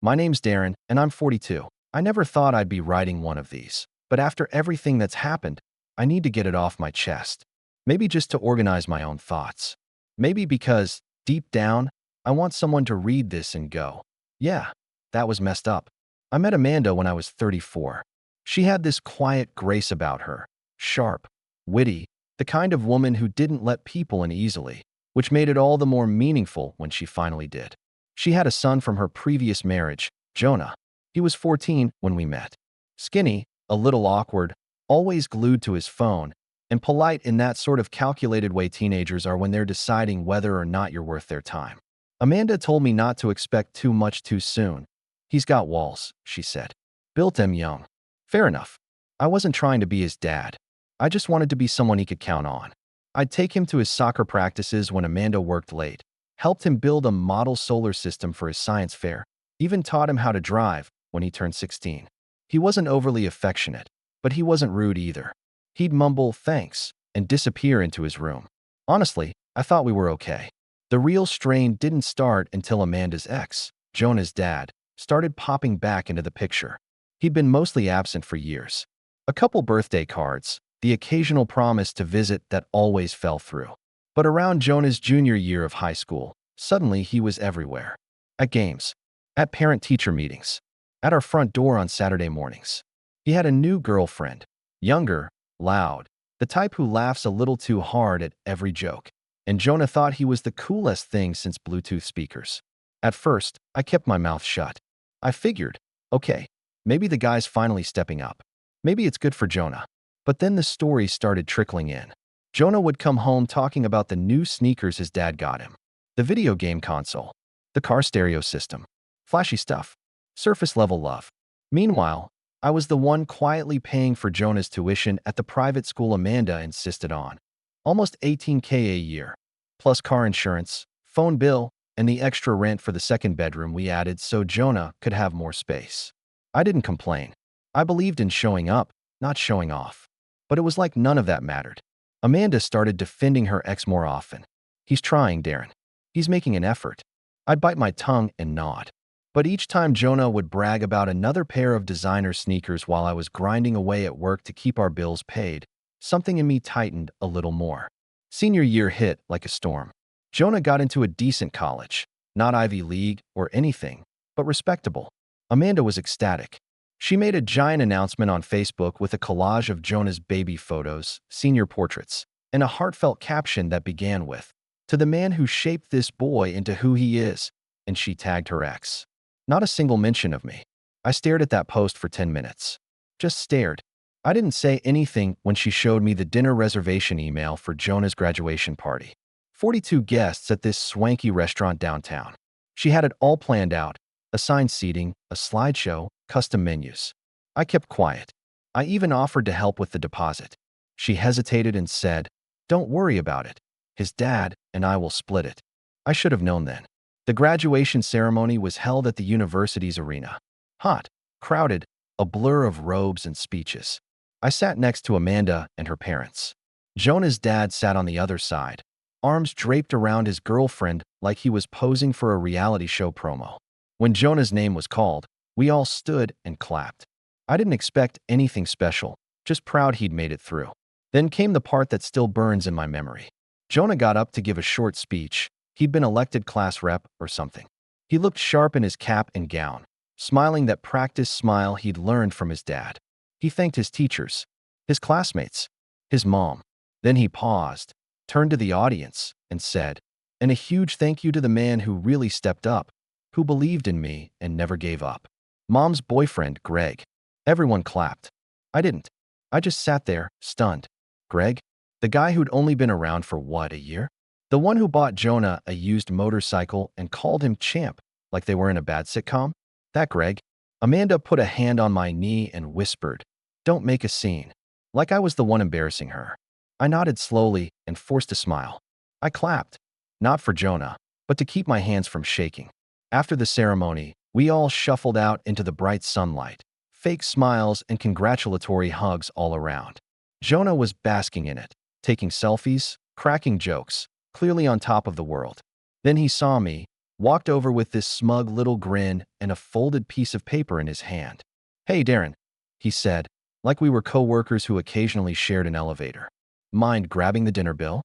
My name's Darren, and I'm 42. I never thought I'd be writing one of these, but after everything that's happened, I need to get it off my chest. Maybe just to organize my own thoughts. Maybe because, deep down, I want someone to read this and go, yeah, that was messed up. I met Amanda when I was 34. She had this quiet grace about her, sharp, witty, the kind of woman who didn't let people in easily, which made it all the more meaningful when she finally did. She had a son from her previous marriage, Jonah. He was 14 when we met. Skinny, a little awkward, always glued to his phone, and polite in that sort of calculated way teenagers are when they're deciding whether or not you're worth their time. Amanda told me not to expect too much too soon. He's got walls, she said. Built him young. Fair enough. I wasn't trying to be his dad. I just wanted to be someone he could count on. I'd take him to his soccer practices when Amanda worked late, helped him build a model solar system for his science fair, even taught him how to drive when he turned 16. He wasn't overly affectionate, but he wasn't rude either. He'd mumble thanks and disappear into his room. Honestly, I thought we were okay. The real strain didn't start until Amanda's ex, Jonah's dad, started popping back into the picture. He'd been mostly absent for years. A couple birthday cards, the occasional promise to visit that always fell through. But around Jonah's junior year of high school, suddenly he was everywhere. At games, at parent-teacher meetings, at our front door on Saturday mornings. He had a new girlfriend, younger, loud, the type who laughs a little too hard at every joke. And Jonah thought he was the coolest thing since Bluetooth speakers. At first, I kept my mouth shut. I figured, okay, maybe the guy's finally stepping up. Maybe it's good for Jonah. But then the stories started trickling in. Jonah would come home talking about the new sneakers his dad got him, the video game console, the car stereo system, flashy stuff, surface-level love. Meanwhile, I was the one quietly paying for Jonah's tuition at the private school Amanda insisted on. Almost $18K a year, plus car insurance, phone bill, and the extra rent for the second bedroom we added so Jonah could have more space. I didn't complain. I believed in showing up, not showing off. But it was like none of that mattered. Amanda started defending her ex more often. He's trying, Darren. He's making an effort. I'd bite my tongue and nod. But each time Jonah would brag about another pair of designer sneakers while I was grinding away at work to keep our bills paid, something in me tightened a little more. Senior year hit like a storm. Jonah got into a decent college, not Ivy League or anything, but respectable. Amanda was ecstatic. She made a giant announcement on Facebook with a collage of Jonah's baby photos, senior portraits, and a heartfelt caption that began with, "To the man who shaped this boy into who he is," and she tagged her ex. Not a single mention of me. I stared at that post for 10 minutes. Just stared. I didn't say anything when she showed me the dinner reservation email for Jonah's graduation party. 42 guests at this swanky restaurant downtown. She had it all planned out, assigned seating, a slideshow, custom menus. I kept quiet. I even offered to help with the deposit. She hesitated and said, "Don't worry about it. His dad and I will split it." I should have known then. The graduation ceremony was held at the university's arena. Hot, crowded, a blur of robes and speeches. I sat next to Amanda and her parents. Jonah's dad sat on the other side, arms draped around his girlfriend like he was posing for a reality show promo. When Jonah's name was called, we all stood and clapped. I didn't expect anything special, just proud he'd made it through. Then came the part that still burns in my memory. Jonah got up to give a short speech. He'd been elected class rep or something. He looked sharp in his cap and gown, smiling that practiced smile he'd learned from his dad. He thanked his teachers, his classmates, his mom. Then he paused, turned to the audience, and said, "And a huge thank you to the man who really stepped up, who believed in me and never gave up. Mom's boyfriend, Greg." Everyone clapped. I didn't. I just sat there, stunned. Greg? The guy who'd only been around for what, a year? The one who bought Jonah a used motorcycle and called him champ, like they were in a bad sitcom? That Greg? Amanda put a hand on my knee and whispered, "Don't make a scene," like I was the one embarrassing her. I nodded slowly and forced a smile. I clapped, not for Jonah, but to keep my hands from shaking. After the ceremony, we all shuffled out into the bright sunlight, fake smiles and congratulatory hugs all around. Jonah was basking in it, taking selfies, cracking jokes, clearly on top of the world. Then he saw me, walked over with this smug little grin and a folded piece of paper in his hand. "Hey, Darren," he said, like we were co-workers who occasionally shared an elevator. "Mind grabbing the dinner bill?"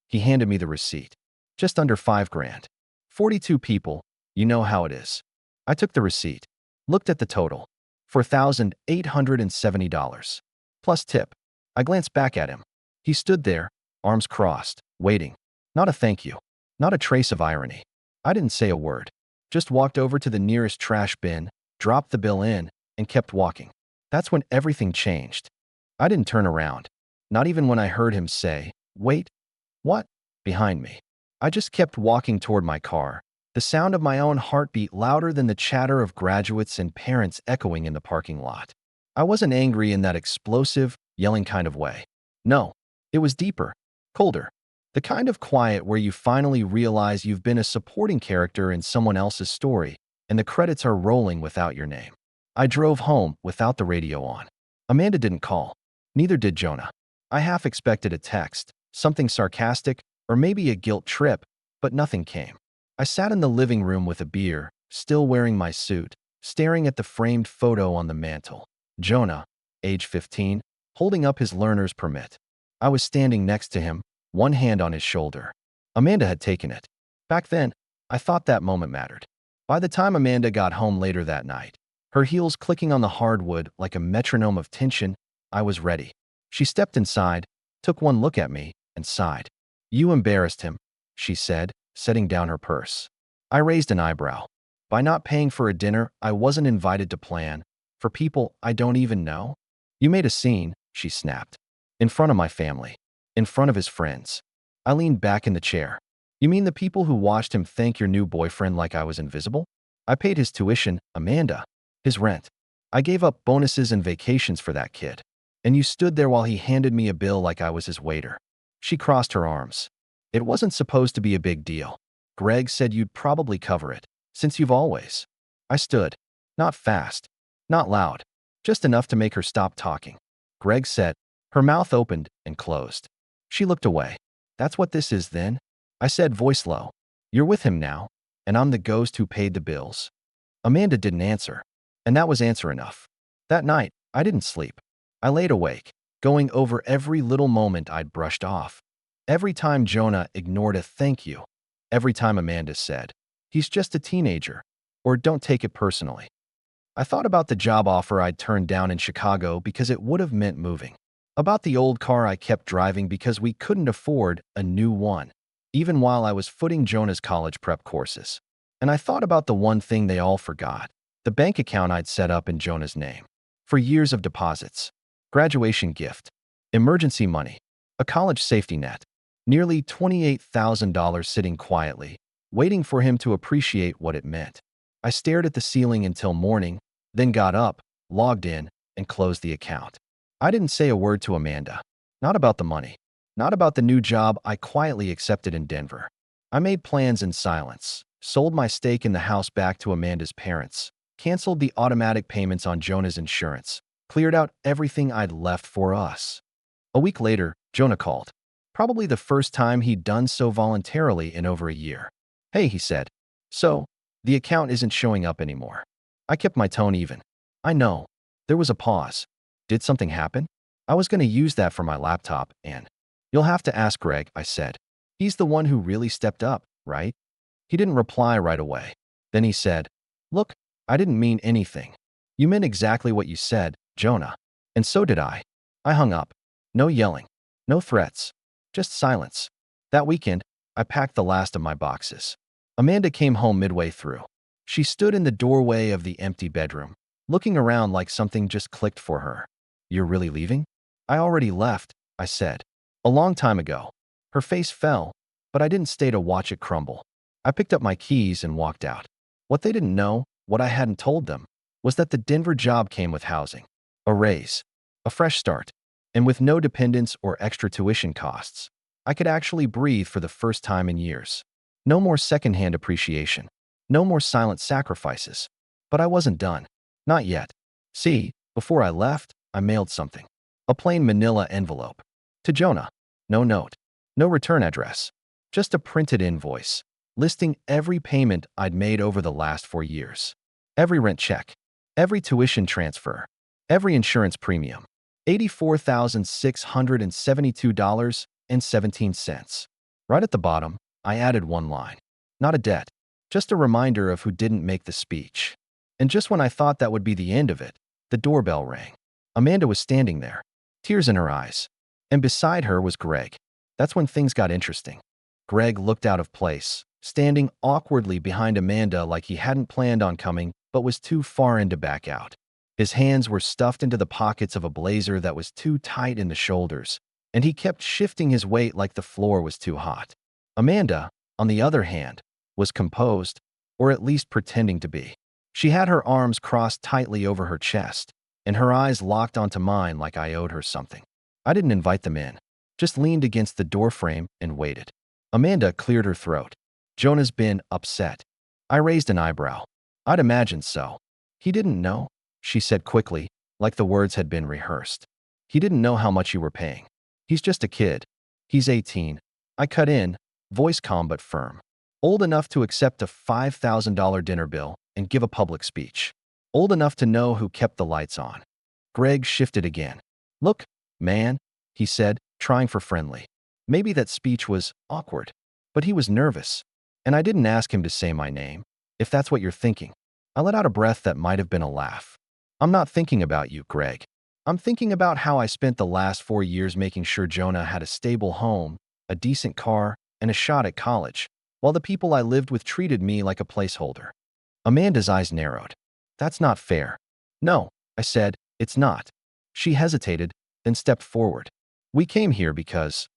He handed me the receipt. Just under 5 grand. 42 people, you know how it is. I took the receipt, looked at the total. $4,870. Plus tip. I glanced back at him. He stood there, arms crossed, waiting. Not a thank you. Not a trace of irony. I didn't say a word. Just walked over to the nearest trash bin, dropped the bill in, and kept walking. That's when everything changed. I didn't turn around. Not even when I heard him say, "Wait, what?" behind me. I just kept walking toward my car, the sound of my own heartbeat louder than the chatter of graduates and parents echoing in the parking lot. I wasn't angry in that explosive, yelling kind of way. No, it was deeper, colder. The kind of quiet where you finally realize you've been a supporting character in someone else's story, and the credits are rolling without your name. I drove home without the radio on. Amanda didn't call. Neither did Jonah. I half expected a text, something sarcastic, or maybe a guilt trip, but nothing came. I sat in the living room with a beer, still wearing my suit, staring at the framed photo on the mantel. Jonah, age 15, holding up his learner's permit. I was standing next to him, one hand on his shoulder. Amanda had taken it. Back then, I thought that moment mattered. By the time Amanda got home later that night, her heels clicking on the hardwood like a metronome of tension, I was ready. She stepped inside, took one look at me, and sighed. "You embarrassed him," she said, setting down her purse. I raised an eyebrow. By not paying for a dinner I wasn't invited to plan, for people I don't even know? "You made a scene," she snapped. "In front of my family. In front of his friends." I leaned back in the chair. "You mean the people who watched him thank your new boyfriend like I was invisible? I paid his tuition, Amanda. His rent. I gave up bonuses and vacations for that kid. And you stood there while he handed me a bill like I was his waiter." She crossed her arms. "It wasn't supposed to be a big deal. Greg said you'd probably cover it, since you've always." I stood. Not fast. Not loud. Just enough to make her stop talking. "Greg said." Her mouth opened and closed. She looked away. "That's what this is then?" I said, voice low. "You're with him now, and I'm the ghost who paid the bills." Amanda didn't answer. And that was answer enough. That night, I didn't sleep. I laid awake, going over every little moment I'd brushed off. Every time Jonah ignored a thank you. Every time Amanda said, "He's just a teenager," or "Don't take it personally." I thought about the job offer I'd turned down in Chicago because it would have meant moving. About the old car I kept driving because we couldn't afford a new one, even while I was footing Jonah's college prep courses. And I thought about the one thing they all forgot. The bank account I'd set up in Jonah's name. For years of deposits. Graduation gift. Emergency money. A college safety net. Nearly $28,000 sitting quietly, waiting for him to appreciate what it meant. I stared at the ceiling until morning, then got up, logged in, and closed the account. I didn't say a word to Amanda. Not about the money. Not about the new job I quietly accepted in Denver. I made plans in silence, sold my stake in the house back to Amanda's parents, canceled the automatic payments on Jonah's insurance, cleared out everything I'd left for us. A week later, Jonah called. Probably the first time he'd done so voluntarily in over a year. "Hey," he said. "So, the account isn't showing up anymore." I kept my tone even. "I know." There was a pause. "Did something happen?" "I was going to use that for my laptop, and—" "You'll have to ask Greg," I said. "He's the one who really stepped up, right?" He didn't reply right away. Then he said, "Look, I didn't mean anything. You meant exactly what you said, Jonah. And so did I." I hung up. No yelling. No threats. Just silence. That weekend, I packed the last of my boxes. Amanda came home midway through. She stood in the doorway of the empty bedroom, looking around like something just clicked for her. "You're really leaving?" "I already left," I said. "A long time ago." Her face fell, but I didn't stay to watch it crumble. I picked up my keys and walked out. What they didn't know, what I hadn't told them, was that the Denver job came with housing, a raise, a fresh start, and with no dependents or extra tuition costs. I could actually breathe for the first time in years. No more secondhand appreciation. No more silent sacrifices. But I wasn't done. Not yet. See, before I left, I mailed something. A plain manila envelope. To Jonah. No note. No return address. Just a printed invoice. listing every payment I'd made over the last 4 years. Every rent check, every tuition transfer, every insurance premium. $84,672.17. Right at the bottom, I added one line. Not a debt, just a reminder of who didn't make the speech. And just when I thought that would be the end of it, the doorbell rang. Amanda was standing there, tears in her eyes. And beside her was Greg. That's when things got interesting. Greg looked out of place, standing awkwardly behind Amanda like he hadn't planned on coming but was too far in to back out. His hands were stuffed into the pockets of a blazer that was too tight in the shoulders, and he kept shifting his weight like the floor was too hot. Amanda, on the other hand, was composed, or at least pretending to be. She had her arms crossed tightly over her chest, and her eyes locked onto mine like I owed her something. I didn't invite them in, just leaned against the doorframe and waited. Amanda cleared her throat. Jonah's been upset. I raised an eyebrow. I'd imagined so. He didn't know, she said quickly, like the words had been rehearsed. He didn't know how much you were paying. He's just a kid. He's 18. I cut in, voice calm but firm. Old enough to accept a $5,000 dinner bill and give a public speech. Old enough to know who kept the lights on. Greg shifted again. Look, man, he said, trying for friendly. Maybe that speech was awkward, but he was nervous. And I didn't ask him to say my name, if that's what you're thinking. I let out a breath that might have been a laugh. I'm not thinking about you, Greg. I'm thinking about how I spent the last 4 years making sure Jonah had a stable home, a decent car, and a shot at college, while the people I lived with treated me like a placeholder. Amanda's eyes narrowed. That's not fair. No, I said, it's not. She hesitated, then stepped forward. We came here because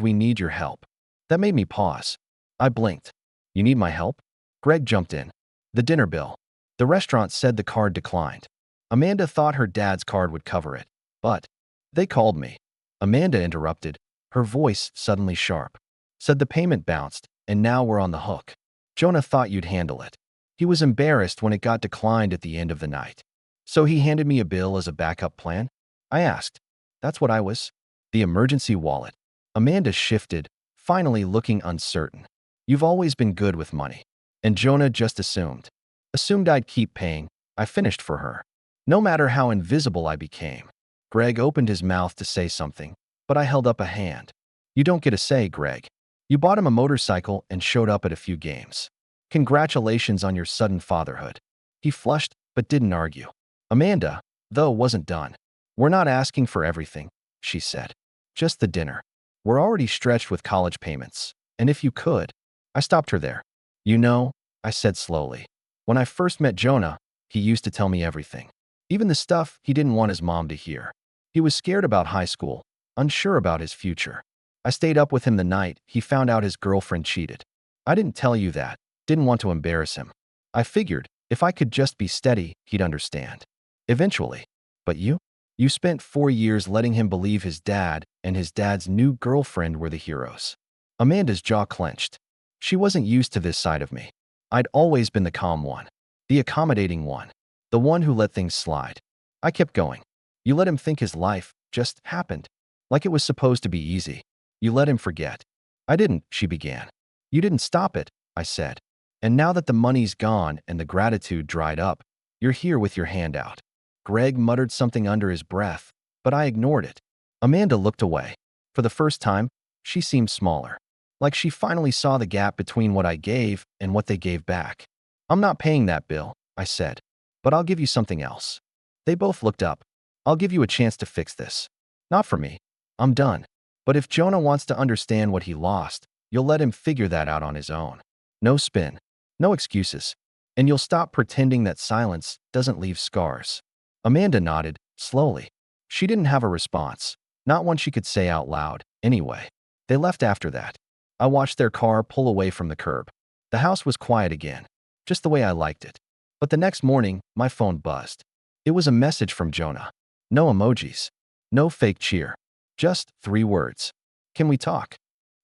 we need your help. That made me pause. I blinked. You need my help? Greg jumped in. The dinner bill. The restaurant said the card declined. Amanda thought her dad's card would cover it, but they called me. Amanda interrupted, her voice suddenly sharp. Said the payment bounced, and now we're on the hook. Jonah thought you'd handle it. He was embarrassed when it got declined at the end of the night. So he handed me a bill as a backup plan? I asked. That's what I was. The emergency wallet. Amanda shifted, finally looking uncertain. You've always been good with money. And Jonah just assumed. Assumed I'd keep paying. I finished for her. No matter how invisible I became. Greg opened his mouth to say something, but I held up a hand. You don't get a say, Greg. You bought him a motorcycle and showed up at a few games. Congratulations on your sudden fatherhood. He flushed, but didn't argue. Amanda, though, wasn't done. We're not asking for everything, she said. Just the dinner. We're already stretched with college payments. And if you could. I stopped her there. You know, I said slowly. When I first met Jonah, he used to tell me everything. Even the stuff he didn't want his mom to hear. He was scared about high school, unsure about his future. I stayed up with him the night he found out his girlfriend cheated. I didn't tell you that, didn't want to embarrass him. I figured if I could just be steady, he'd understand. Eventually. But you? You spent 4 years letting him believe his dad and his dad's new girlfriend were the heroes. Amanda's jaw clenched. She wasn't used to this side of me. I'd always been the calm one, the accommodating one, the one who let things slide. I kept going. You let him think his life just happened, like it was supposed to be easy. You let him forget. I didn't, she began. You didn't stop it, I said. And now that the money's gone and the gratitude dried up, you're here with your hand out. Greg muttered something under his breath, but I ignored it. Amanda looked away. For the first time, she seemed smaller. Like she finally saw the gap between what I gave and what they gave back. I'm not paying that bill, I said. But I'll give you something else. They both looked up. I'll give you a chance to fix this. Not for me. I'm done. But if Jonah wants to understand what he lost, you'll let him figure that out on his own. No spin. No excuses. And you'll stop pretending that silence doesn't leave scars. Amanda nodded, slowly. She didn't have a response. Not one she could say out loud, anyway. They left after that. I watched their car pull away from the curb. The house was quiet again, just the way I liked it. But the next morning, my phone buzzed. It was a message from Jonah. No emojis. No fake cheer. Just 3 words. Can we talk?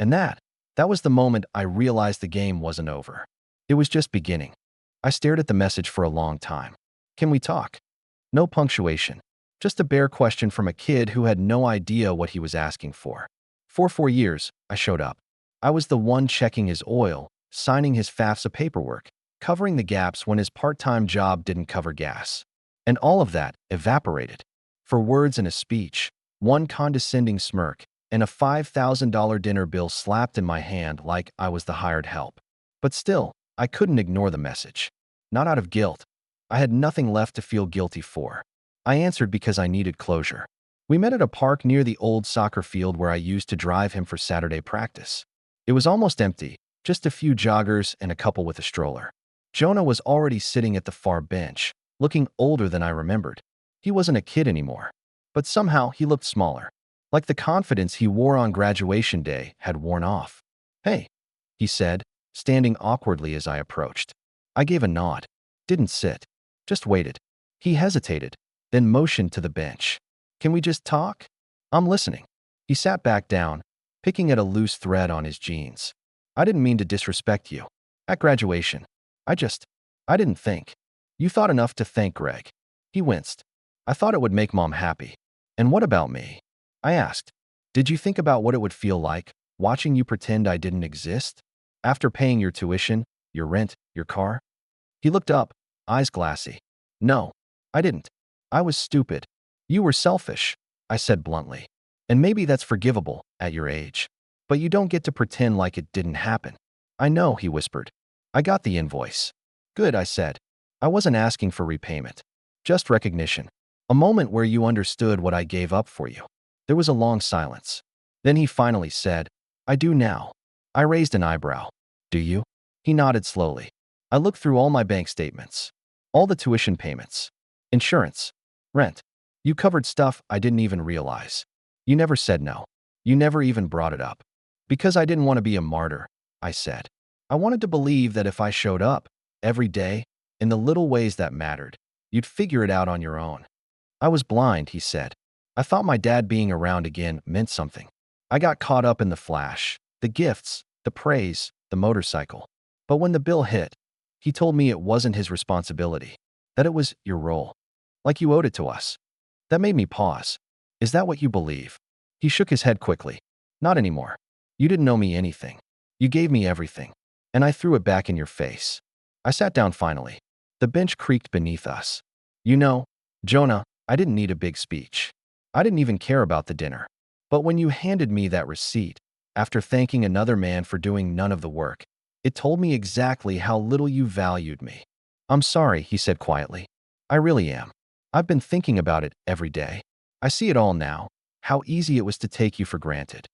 And that was the moment I realized the game wasn't over. It was just beginning. I stared at the message for a long time. Can we talk? No punctuation. Just a bare question from a kid who had no idea what he was asking for. For 4 years, I showed up. I was the one checking his oil, signing his FAFSA paperwork, covering the gaps when his part-time job didn't cover gas. And all of that evaporated. For words in a speech, one condescending smirk, and a $5,000 dinner bill slapped in my hand like I was the hired help. But still, I couldn't ignore the message. Not out of guilt. I had nothing left to feel guilty for. I answered because I needed closure. We met at a park near the old soccer field where I used to drive him for Saturday practice. It was almost empty, just a few joggers and a couple with a stroller. Jonah was already sitting at the far bench, looking older than I remembered. He wasn't a kid anymore, but somehow he looked smaller. Like the confidence he wore on graduation day had worn off. "Hey," he said, standing awkwardly as I approached. I gave a nod. Didn't sit. Just waited. He hesitated, then motioned to the bench. "Can we just talk?" "I'm listening." He sat back down, picking at a loose thread on his jeans. "I didn't mean to disrespect you. At graduation, I didn't think. You thought enough to thank Greg." He winced. "I thought it would make Mom happy." "And what about me?" I asked. "Did you think about what it would feel like, watching you pretend I didn't exist? After paying your tuition, your rent, your car?" He looked up, eyes glassy. "No, I didn't. I was stupid. You were selfish," I said bluntly. "And maybe that's forgivable at your age. But you don't get to pretend like it didn't happen." "I know," he whispered. "I got the invoice." "Good," I said. "I wasn't asking for repayment. Just recognition. A moment where you understood what I gave up for you." There was a long silence. Then he finally said, "I do now." I raised an eyebrow. "Do you?" He nodded slowly. I looked through all my bank statements. All the tuition payments. Insurance. Rent. You covered stuff I didn't even realize. You never said no. You never even brought it up. "Because I didn't want to be a martyr," I said. "I wanted to believe that if I showed up, every day, in the little ways that mattered, you'd figure it out on your own." "I was blind," he said. "I thought my dad being around again meant something. I got caught up in the flash, the gifts, the praise, the motorcycle. But when the bill hit, he told me it wasn't his responsibility, that it was your role. Like you owed it to us." That made me pause. "Is that what you believe?" He shook his head quickly. "Not anymore. You didn't owe me anything. You gave me everything. And I threw it back in your face." I sat down finally. The bench creaked beneath us. "You know, Jonah, I didn't need a big speech. I didn't even care about the dinner. But when you handed me that receipt, after thanking another man for doing none of the work, it told me exactly how little you valued me." "I'm sorry," he said quietly. "I really am. I've been thinking about it every day. I see it all now, how easy it was to take you for granted."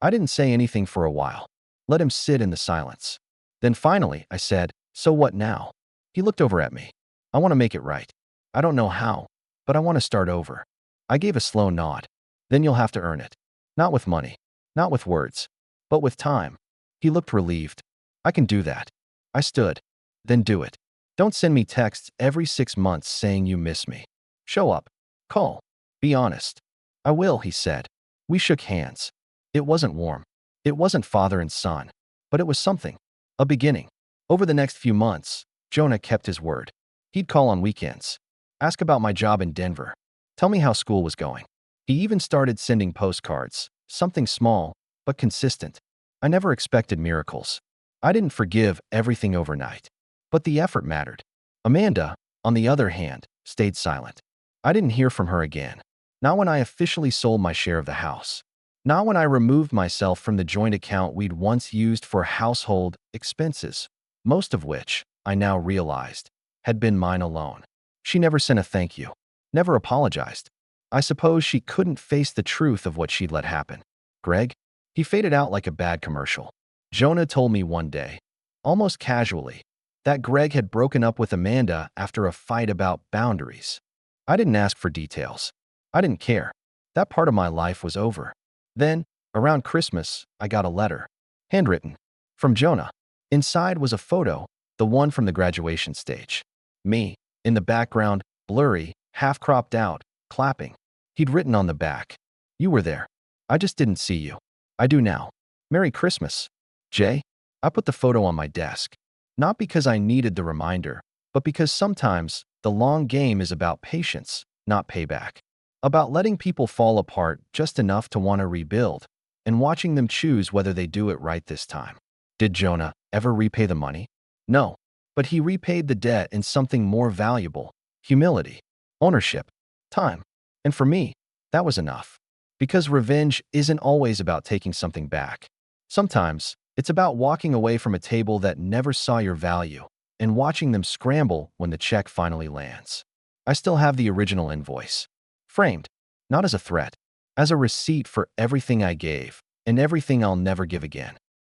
I didn't say anything for a while. Let him sit in the silence. Then finally, I said, "So what now?" He looked over at me. "I want to make it right. I don't know how, but I want to start over." I gave a slow nod. "Then you'll have to earn it. Not with money, not with words, but with time." He looked relieved. "I can do that." I stood. "Then do it. Don't send me texts every 6 months saying you miss me. Show up. Call. Be honest." "I will," he said. We shook hands. It wasn't warm. It wasn't father and son. But it was something. A beginning. Over the next few months, Jonah kept his word. He'd call on weekends. Ask about my job in Denver. Tell me how school was going. He even started sending postcards. Something small, but consistent. I never expected miracles. I didn't forgive everything overnight. But the effort mattered. Amanda, on the other hand, stayed silent. I didn't hear from her again. Not when I officially sold my share of the house. Not when I removed myself from the joint account we'd once used for household expenses, most of which, I now realized, had been mine alone. She never sent a thank you. Never apologized. I suppose she couldn't face the truth of what she'd let happen. Greg? He faded out like a bad commercial. Jonah told me one day, almost casually, that Greg had broken up with Amanda after a fight about boundaries. I didn't ask for details. I didn't care. That part of my life was over. Then, around Christmas, I got a letter. Handwritten. From Jonah. Inside was a photo, the one from the graduation stage. Me, in the background, blurry, half cropped out, clapping. He'd written on the back, "You were there. I just didn't see you. I do now. Merry Christmas. Jay." I put the photo on my desk. Not because I needed the reminder, but because sometimes the long game is about patience, not payback. About letting people fall apart just enough to want to rebuild, and watching them choose whether they do it right this time. Did Jonah ever repay the money? No, but he repaid the debt in something more valuable: humility, ownership, time. And for me, that was enough. Because revenge isn't always about taking something back. Sometimes, it's about walking away from a table that never saw your value and watching them scramble when the check finally lands. I still have the original invoice, framed, not as a threat, as a receipt for everything I gave and everything I'll never give again.